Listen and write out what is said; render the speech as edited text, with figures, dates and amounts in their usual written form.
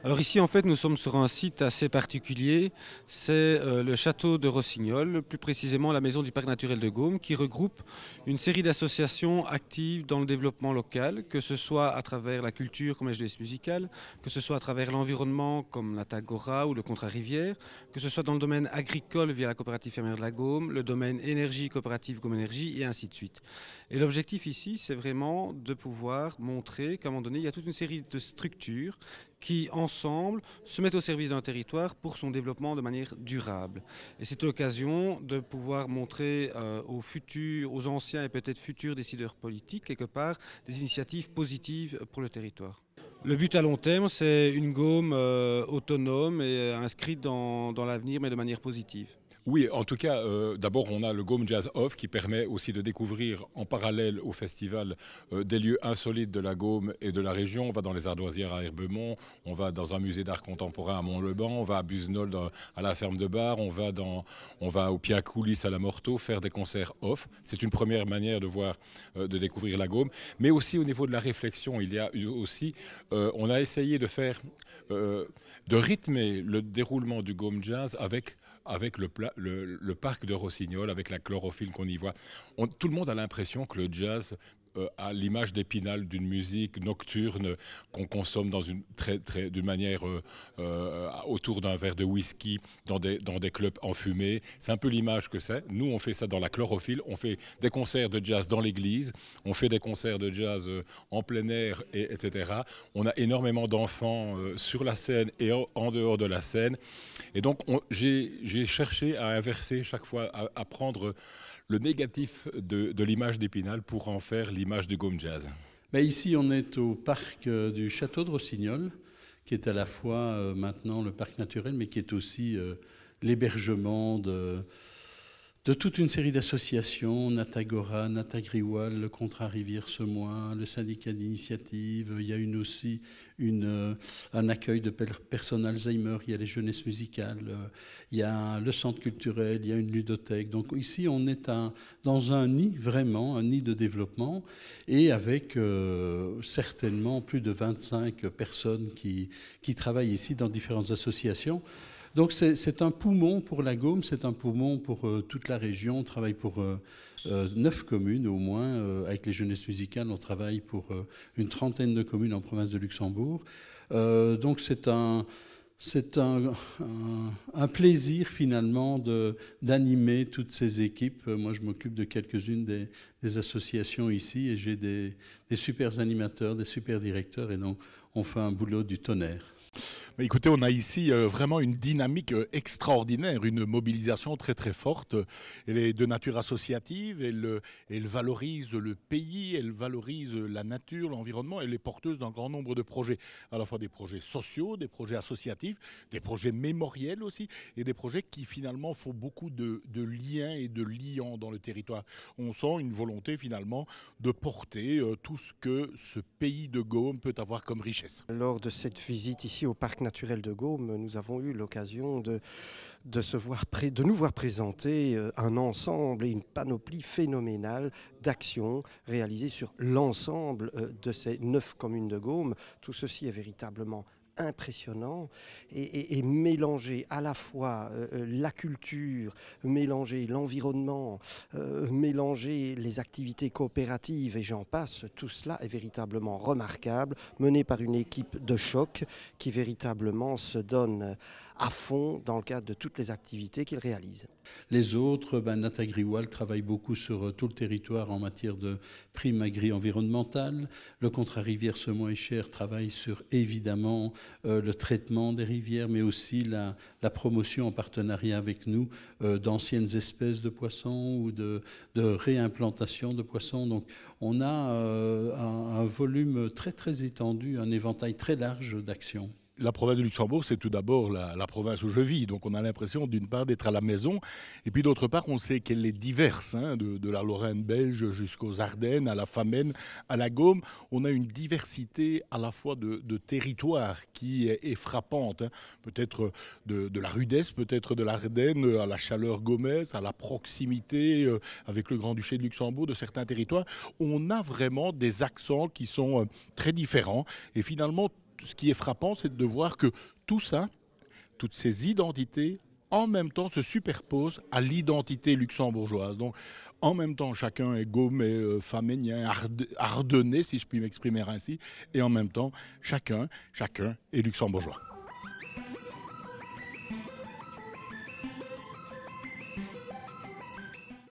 Alors ici, en fait, nous sommes sur un site assez particulier. C'est le château de Rossignol, plus précisément la maison du parc naturel de Gaume, qui regroupe une série d'associations actives dans le développement local, que ce soit à travers la culture comme la jeunesse musicale, que ce soit à travers l'environnement comme la Tagora ou le Contrat Rivière, que ce soit dans le domaine agricole via la coopérative fermière de la Gaume, le domaine énergie, coopérative Gaume Énergie et ainsi de suite. Et l'objectif ici, c'est vraiment de pouvoir montrer qu'à un moment donné, il y a toute une série de structures qui, ensemble, se mettent au service d'un territoire pour son développement de manière durable. Et c'est l'occasion de pouvoir montrer aux futurs, aux anciens et peut-être futurs décideurs politiques, quelque part, des initiatives positives pour le territoire. Le but à long terme, c'est une Gaume autonome et inscrite dans l'avenir, mais de manière positive. Oui, en tout cas, d'abord, on a le Gaume Jazz Off qui permet aussi de découvrir en parallèle au festival des lieux insolites de la Gaume et de la région. On va dans les ardoisières à Herbemont, on va dans un musée d'art contemporain à Mont-Leban, on va à Busnol à la ferme de Bar, on va au Pia Coulisses à la Morteau faire des concerts off. C'est une première manière de voir, de découvrir la Gaume. Mais aussi au niveau de la réflexion, il y a aussi, on a essayé de faire, de rythmer le déroulement du Gaume Jazz avec le parc de Rossignol, avec la chlorophylle qu'on y voit. Tout le monde a l'impression que le jazz a l'image d'Épinal d'une musique nocturne qu'on consomme d'une manière autour d'un verre de whisky dans des clubs enfumés. C'est un peu l'image que c'est. Nous, on fait ça dans la chlorophylle. On fait des concerts de jazz dans l'église. On fait des concerts de jazz en plein air, etc. On a énormément d'enfants sur la scène et en dehors de la scène. Et donc, j'ai cherché à inverser chaque fois, à prendre le négatif de l'image d'Épinal pour en faire l'image du Gaume Jazz. Ben ici, on est au parc du château de Rossignol, qui est à la fois maintenant le parc naturel, mais qui est aussi l'hébergement de toute une série d'associations, Natagora, Natagriwal, le Contrat Rivière-Semois, le syndicat d'initiative. Il y a aussi un accueil de personnes Alzheimer, il y a les jeunesses musicales, il y a le centre culturel, il y a une ludothèque. Donc ici, on est dans un nid, vraiment, un nid de développement, et avec certainement plus de 25 personnes qui travaillent ici dans différentes associations. Donc c'est un poumon pour la Gaume, c'est un poumon pour toute la région. On travaille pour 9 communes au moins. Avec les jeunesses musicales, on travaille pour une trentaine de communes en province de Luxembourg. Donc c'est un plaisir finalement d'animer toutes ces équipes. Moi, je m'occupe de quelques-unes des associations ici et j'ai des super animateurs, des super directeurs, et donc on fait un boulot du tonnerre. Mais écoutez, on a ici vraiment une dynamique extraordinaire, une mobilisation très très forte. Elle est de nature associative, elle valorise le pays, elle valorise la nature, l'environnement, elle est porteuse d'un grand nombre de projets, à la fois des projets sociaux, des projets associatifs, des projets mémoriels aussi, et des projets qui finalement font beaucoup de liens et de liants dans le territoire. On sent une volonté finalement de porter tout ce que ce pays de Gaume peut avoir comme richesse. Lors de cette visite ici au parc naturel de Gaume, nous avons eu l'occasion de nous voir présenter un ensemble et une panoplie phénoménale d'actions réalisées sur l'ensemble de ces 9 communes de Gaume. Tout ceci est véritablement impressionnant et mélanger à la fois la culture, mélanger l'environnement, mélanger les activités coopératives et j'en passe, tout cela est véritablement remarquable, mené par une équipe de choc qui véritablement se donne à fond dans le cadre de toutes les activités qu'il réalise. Les autres, Natagriwal travaille beaucoup sur tout le territoire en matière de primes agri-environnementales. Le Contrat Rivière-Semois et Cher travaille sur évidemment le traitement des rivières, mais aussi la promotion en partenariat avec nous d'anciennes espèces de poissons ou de réimplantation de poissons. Donc on a un volume très très étendu, un éventail très large d'actions. La province de Luxembourg, c'est tout d'abord la province où je vis. Donc on a l'impression d'une part d'être à la maison et puis d'autre part on sait qu'elle est diverse, de la Lorraine belge jusqu'aux Ardennes, à la Famenne, à la Gaume. On a une diversité à la fois de territoires qui est frappante. Peut-être de la rudesse, peut-être de l'Ardenne, à la chaleur gaumaise, à la proximité avec le Grand-Duché de Luxembourg de certains territoires. On a vraiment des accents qui sont très différents et finalement ce qui est frappant, c'est de voir que tout ça, toutes ces identités, en même temps se superposent à l'identité luxembourgeoise. Donc, en même temps, chacun est gaumet, faménien, ardennais, si je puis m'exprimer ainsi, et en même temps, chacun est luxembourgeois.